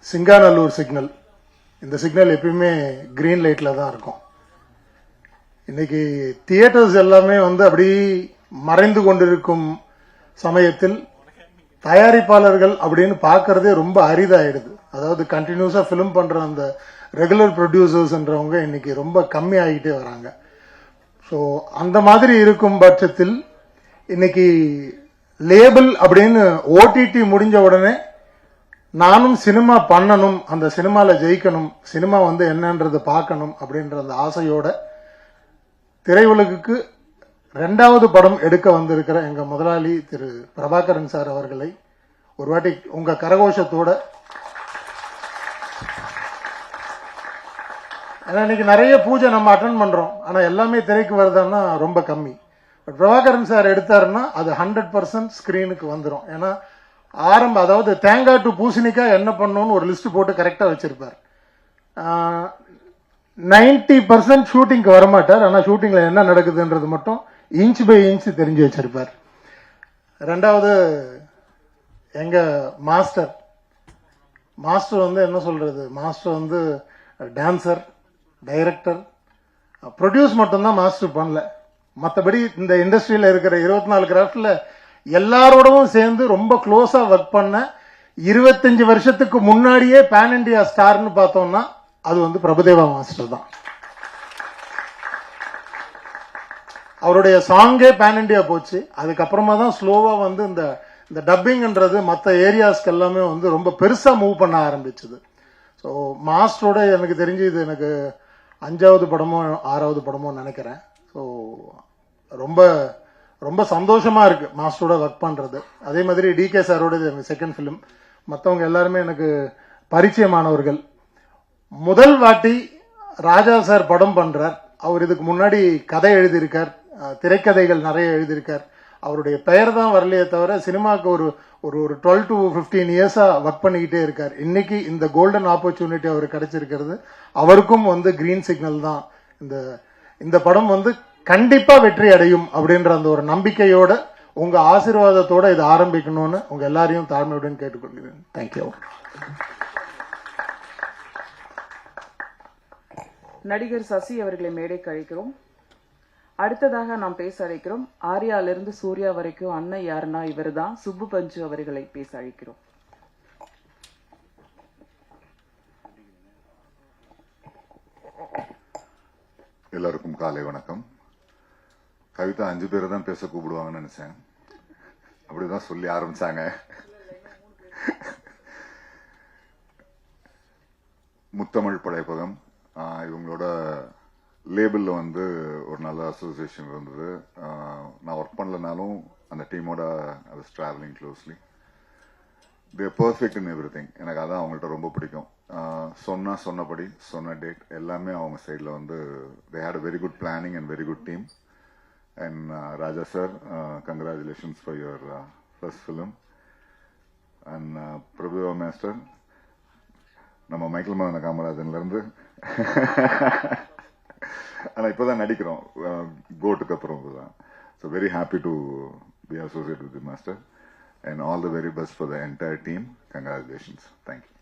Singanallur signal. இந்த signal எப்பயுமே green லைட்ல தான் இருக்கும். இன்னைக்கு தியேட்டர்ஸ் எல்லாமே அப்படி மறைந்து கொண்டிருக்கும் சமயத்தில் தயாரிப்பாளர்கள் அப்படின்னு பார்க்கறதே ரொம்ப அரிதாயிடுது. அதாவது கண்டினியூஸா பிலிம் பண்ற அந்த ரெகுலர் ப்ரொடியூசர்ஸ்ன்றவங்க இன்னைக்கு ரொம்ப கம்மி ஆகிட்டே வராங்க. ஸோ அந்த மாதிரி இருக்கும் பட்சத்தில் இன்னைக்கு லேபிள் அப்படின்னு ஓடிடி முடிஞ்ச உடனே நானும் சினிமா பண்ணணும், அந்த சினிமால ஜெயிக்கணும், சினிமா என்னன்றது பார்க்கணும் அப்படின்ற அந்த ஆசையோட திரையுலகுக்கு 2வது படம் எடுக்க வந்திருக்கிற எங்க முதலாளி திரு பிரபாகரன் சார் அவர்களை ஒரு வாட்டி உங்க கரகோஷத்தோட, ஏன்னா இன்னைக்கு நிறைய பூஜை நம்ம அட்டன் பண்றோம், ஆனா எல்லாமே திரைக்கு வருதுன்னா ரொம்ப கம்மி. பட் பிரபாகரன் சார் எடுத்தாருன்னா அது 100% ஸ்கிரீனுக்கு வந்துடும். ஏன்னா அதாவது தேங்காய் டு பூசணிக்காய் என்ன பண்ணணும்னு ஒரு லிஸ்ட் போட்டு கரெக்டா வச்சிருப்பார். 90% ஷூட்டிங்க்கு வரமாட்டார், ஆனா ஷூட்டிங்ல என்ன நடக்குதுன்றது மட்டும் இன்ச் பை இன்ச் தெரிஞ்சு வச்சிருப்பார். 2வது எங்க மாஸ்டர் என்ன சொல்றது, மாஸ்டர் டான்சர், டைரக்டர், ப்ரொடியூஸ் மட்டும்தான் மாஸ்டர் பண்ணல. மற்றபடி இந்த இண்டஸ்ட்ரியில இருக்கிற 24 கிராஃப்ட்ல எல்லாரோடவும் சேர்ந்து ரொம்ப க்ளோஸா ஒர்க் பண்ண 25 வருஷத்துக்கு முன்னாடியே பேன் இண்டியா ஸ்டார்னு பார்த்தோம்னா அது பிரபுதேவா மாஸ்டர் தான். அவருடைய சாங்கே பேன் இண்டியா போச்சு. அதுக்கப்புறமா தான் ஸ்லோவா இந்த டப்பிங்ன்றது மற்ற ஏரியாஸ்க்கு எல்லாமே ரொம்ப பெருசா மூவ் பண்ண ஆரம்பிச்சது. ஸோ மாஸ்டரோட எனக்கு தெரிஞ்சு இது எனக்கு 5வது படமோ 6வது படமோ நினைக்கிறேன். ஸோ ரொம்ப ரொம்ப சந்தோஷமா இருக்கு மாஸ்டரோட ஒர்க் பண்றது. அதே மாதிரி டிகே சாரோட எனக்கு செகண்ட் பிலிம். மற்றவங்க எல்லாருமே எனக்கு பரிச்சயமானவர்கள். முதல் வாட்டி ராஜா சார் படம் பண்றார். அவர் இதுக்கு முன்னாடி கதை எழுதியிருக்கார், திரைக்கதைகள் நிறைய எழுதியிருக்கார். அவருடைய பெயர் தான் வரலையே தவிர சினிமாவுக்கு ஒரு 12 to 15 இயர்ஸா ஒர்க் பண்ணிக்கிட்டே இருக்கார். இன்னைக்கு இந்த கோல்டன் ஆப்பர்ச்சுனிட்டி அவருக்கு கிடைச்சிருக்கிறது. அவருக்கும் கிரீன் சிக்னல் தான். இந்த படம் கண்டிப்பா வெற்றி அடையும் அப்படின்ற அந்த ஒரு நம்பிக்கையோட உங்க ஆசீர்வாதத்தோட இது ஆரம்பிக்கணும்னு உங்க எல்லாரையும் தாழ்மையுடன் கேட்டுக்கொள்கிறேன். தேங்க்யூ. நடிகர் சசி அவர்களை மேடைக்கு அழைக்கிறோம். அடுத்ததாக நாம் பேச அழைக்கிறோம் ஆர்யாலிருந்து சூர்யா வரைக்கும் அண்ணன் யாருன்னா இவர் தான் சுப்பு பஞ்சு அவர்களை பேச அழைக்கிறோம். எல்லாருக்கும் காலை வணக்கம். கவிதா 5 பேரை தான் பேச கூப்பிடுவாங்கன்னு நினைச்சேன். அப்படிதான் சொல்லி ஆரம்பிச்சாங்க. முத்தமிழ் படைப்பகம் இவங்களோட லேபிள்ல ஒரு நல்ல அசோசியேஷன் இருந்தது. நான் ஒர்க் பண்ணலனாலும் அந்த டீமோட I was travelling closely. They perfect in every thing. எனக்கு அதான் அவங்கள்ட்ட ரொம்ப பிடிக்கும். சொன்னபடி சொன்ன டேட் எல்லாமே அவங்க சைடில் they had a very good planning and very good team. And Raja sir, congratulations for your first film. And Prabhu Deva master, நம்ம மைக்கேல் மதன காமராஜன்ல இருந்து ஆனா இப்பதான் நடிக்கிறோம் கோட்டுக்கு அப்புறம் தான். So very happy to be associate with the master and all the very best for the entire team. Congratulations. Thank you.